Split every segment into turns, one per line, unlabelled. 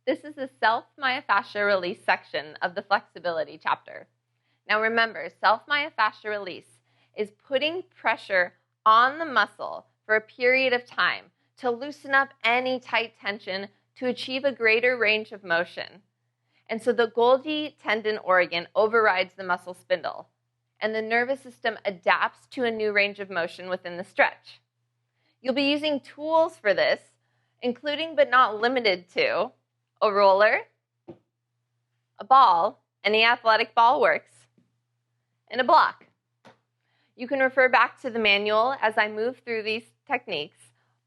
This is the self-myofascial release section of the flexibility chapter. Now remember, self-myofascial release is putting pressure on the muscle for a period of time to loosen up any tight tension to achieve a greater range of motion. And so the Golgi tendon organ overrides the muscle spindle, and the nervous system adapts to a new range of motion within the stretch. You'll be using tools for this, including but not limited to a roller, a ball, any athletic ball works, and a block. You can refer back to the manual as I move through these techniques,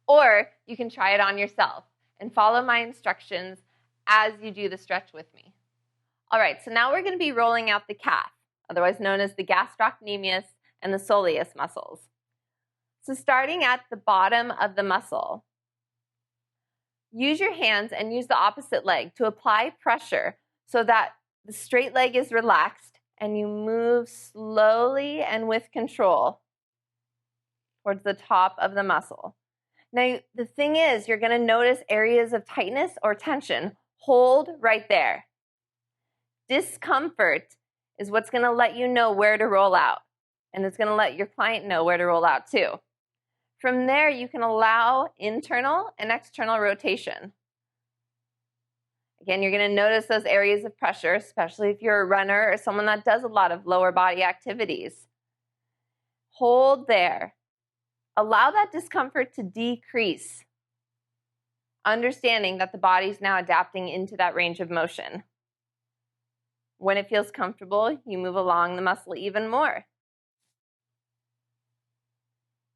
or you can try it on yourself and follow my instructions as you do the stretch with me. All right, so now we're going to be rolling out the calf, otherwise known as the Gastrocnemius and the Soleus muscles. So starting at the bottom of the muscle, use your hands and use the opposite leg to apply pressure so that the straight leg is relaxed and you move slowly and with control towards the top of the muscle. Now, the thing is, you're going to notice areas of tightness or tension. Hold right there. Discomfort is what's going to let you know where to roll out, and it's going to let your client know where to roll out too. From there, you can allow internal and external rotation. Again, you're going to notice those areas of pressure, especially if you're a runner or someone that does a lot of lower body activities. Hold there. Allow that discomfort to decrease, understanding that the body's now adapting into that range of motion. When it feels comfortable, you move along the muscle even more.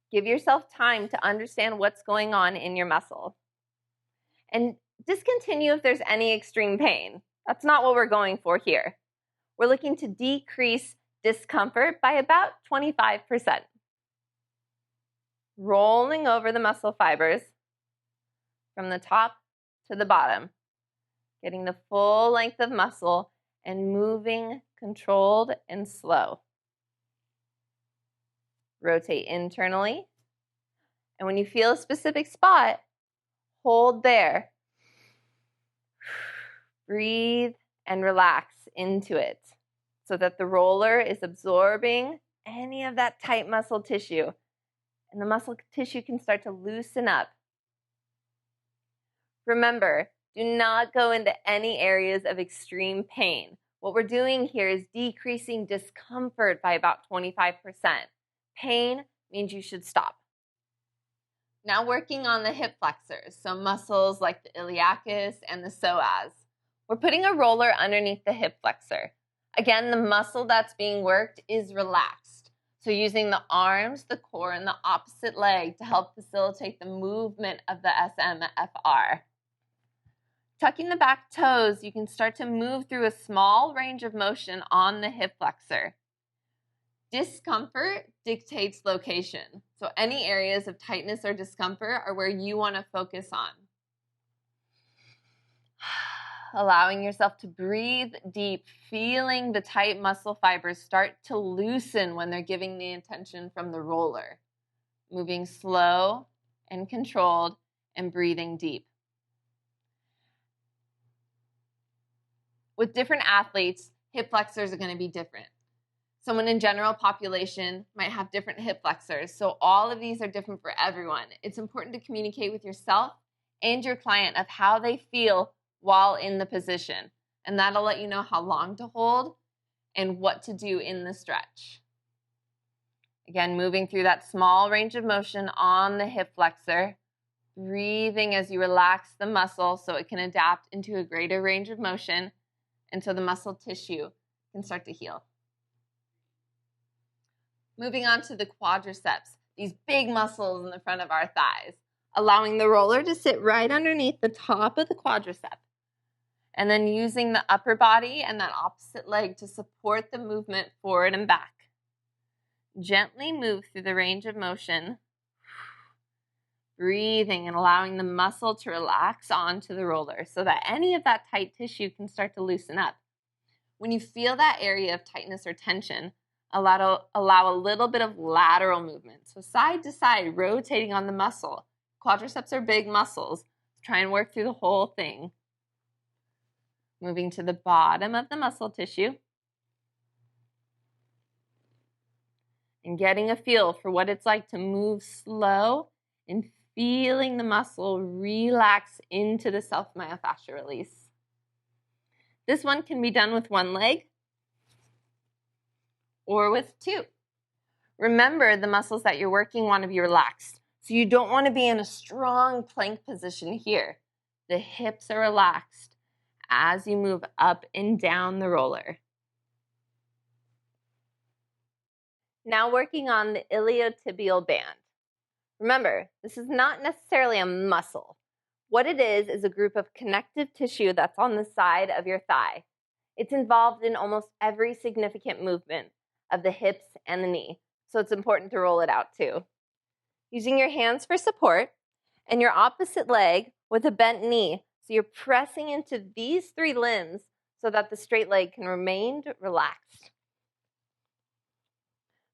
Give yourself time to understand what's going on in your muscle. And discontinue if there's any extreme pain. That's not what we're going for here. We're looking to decrease discomfort by about 25%. Rolling over the muscle fibers from the top to the bottom, getting the full length of muscle and moving controlled and slow. Rotate internally. And when you feel a specific spot, hold there. Breathe and relax into it so that the roller is absorbing any of that tight muscle tissue. And the muscle tissue can start to loosen up. Remember, do not go into any areas of extreme pain. What we're doing here is decreasing discomfort by about 25%. Pain means you should stop. Now working on the hip flexors, so muscles like the iliacus and the psoas. We're putting a roller underneath the hip flexor. Again, the muscle that's being worked is relaxed. So using the arms, the core, and the opposite leg to help facilitate the movement of the SMFR. Tucking the back toes, you can start to move through a small range of motion on the hip flexor. Discomfort dictates location. So any areas of tightness or discomfort are where you want to focus on. Allowing yourself to breathe deep, feeling the tight muscle fibers start to loosen when they're giving the attention from the roller. Moving slow and controlled and breathing deep. With different athletes, hip flexors are going to be different. Someone in general population might have different hip flexors, so all of these are different for everyone. It's important to communicate with yourself and your client of how they feel while in the position, and that'll let you know how long to hold and what to do in the stretch. Again, moving through that small range of motion on the hip flexor, breathing as you relax the muscle so it can adapt into a greater range of motion and so the muscle tissue can start to heal. Moving on to the quadriceps, these big muscles in the front of our thighs, allowing the roller to sit right underneath the top of the quadricep. And then using the upper body and that opposite leg to support the movement forward and back. Gently move through the range of motion, breathing and allowing the muscle to relax onto the roller so that any of that tight tissue can start to loosen up. When you feel that area of tightness or tension, allow a little bit of lateral movement. So side to side, rotating on the muscle. Quadriceps are big muscles. Try and work through the whole thing. Moving to the bottom of the muscle tissue. And getting a feel for what it's like to move slow and feeling the muscle relax into the self-myofascial release. This one can be done with one leg or with two. Remember, the muscles that you're working want to be relaxed. So you don't want to be in a strong plank position here. The hips are relaxed as you move up and down the roller. Now working on the iliotibial band. Remember, this is not necessarily a muscle. What it is a group of connective tissue that's on the side of your thigh. It's involved in almost every significant movement of the hips and the knee, so it's important to roll it out too. Using your hands for support and your opposite leg with a bent knee, so you're pressing into these three limbs so that the straight leg can remain relaxed.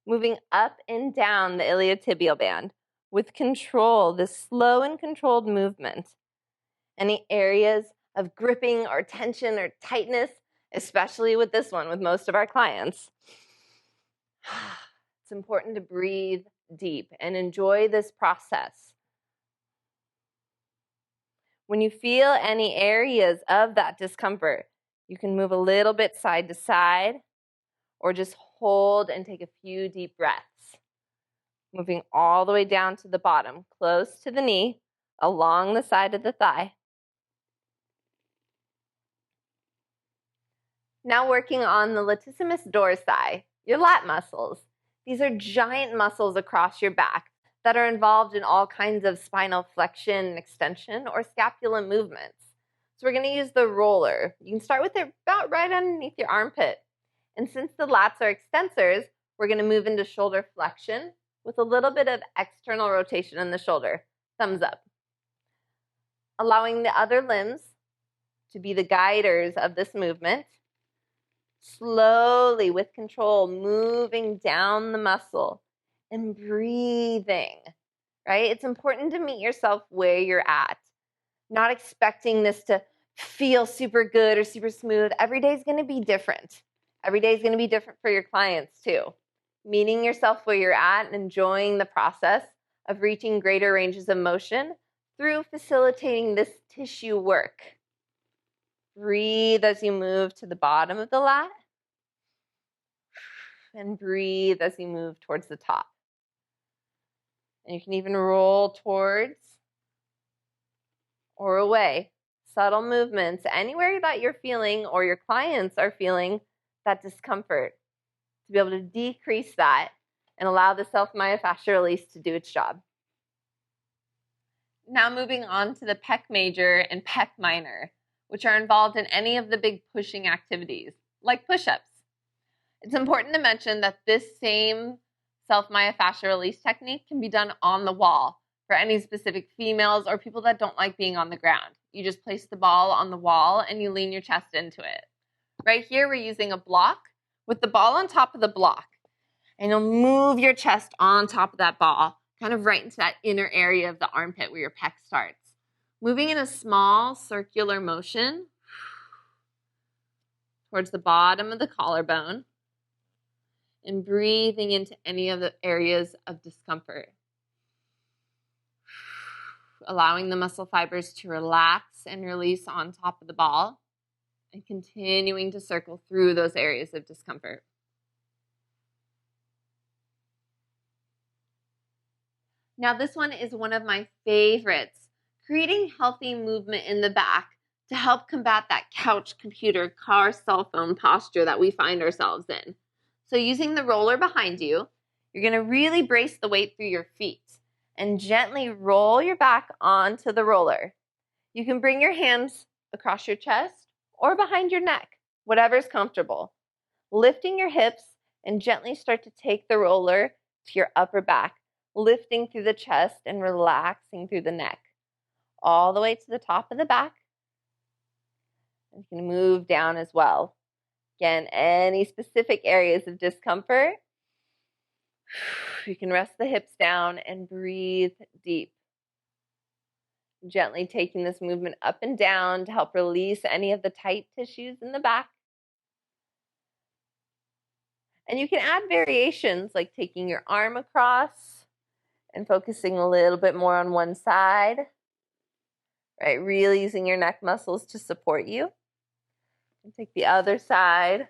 Moving up and down the iliotibial band with control, this slow and controlled movement. Any areas of gripping or tension or tightness, especially with this one, with most of our clients. It's important to breathe deep and enjoy this process. When you feel any areas of that discomfort, you can move a little bit side to side or just hold and take a few deep breaths. Moving all the way down to the bottom, close to the knee, along the side of the thigh. Now working on the Latissimus Dorsi, your lat muscles. These are giant muscles across your back that are involved in all kinds of spinal flexion and extension or scapular movements. So we're going to use the roller. You can start with it about right underneath your armpit. And since the lats are extensors, we're going to move into shoulder flexion with a little bit of external rotation in the shoulder. Thumbs up. Allowing the other limbs to be the guiders of this movement. Slowly, with control, moving down the muscle and breathing, right? It's important to meet yourself where you're at. Not expecting this to feel super good or super smooth. Every day is going to be different. Every day is going to be different for your clients too. Meeting yourself where you're at and enjoying the process of reaching greater ranges of motion through facilitating this tissue work. Breathe as you move to the bottom of the lat. And breathe as you move towards the top. And you can even roll towards or away. Subtle movements anywhere that you're feeling or your clients are feeling that discomfort, to be able to decrease that and allow the self-myofascial release to do its job. Now moving on to the pec major and pec minor, which are involved in any of the big pushing activities, like push-ups. It's important to mention that this same self-myofascial release technique can be done on the wall for any specific females or people that don't like being on the ground. You just place the ball on the wall and you lean your chest into it. Right here, we're using a block with the ball on top of the block. And you'll move your chest on top of that ball, kind of right into that inner area of the armpit where your pec starts. Moving in a small circular motion towards the bottom of the collarbone and breathing into any of the areas of discomfort. Allowing the muscle fibers to relax and release on top of the ball and continuing to circle through those areas of discomfort. Now this one is one of my favorites, creating healthy movement in the back to help combat that couch, computer, car, cell phone posture that we find ourselves in. So using the roller behind you, you're going to really brace the weight through your feet and gently roll your back onto the roller. You can bring your hands across your chest or behind your neck, whatever's comfortable. Lifting your hips and gently start to take the roller to your upper back, lifting through the chest and relaxing through the neck, all the way to the top of the back. You can move down as well. Again, any specific areas of discomfort, you can rest the hips down and breathe deep. Gently taking this movement up and down to help release any of the tight tissues in the back. And you can add variations like taking your arm across and focusing a little bit more on one side, right? Really using your neck muscles to support you. And take the other side.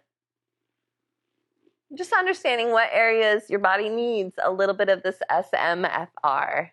Just understanding what areas your body needs a little bit of this SMFR.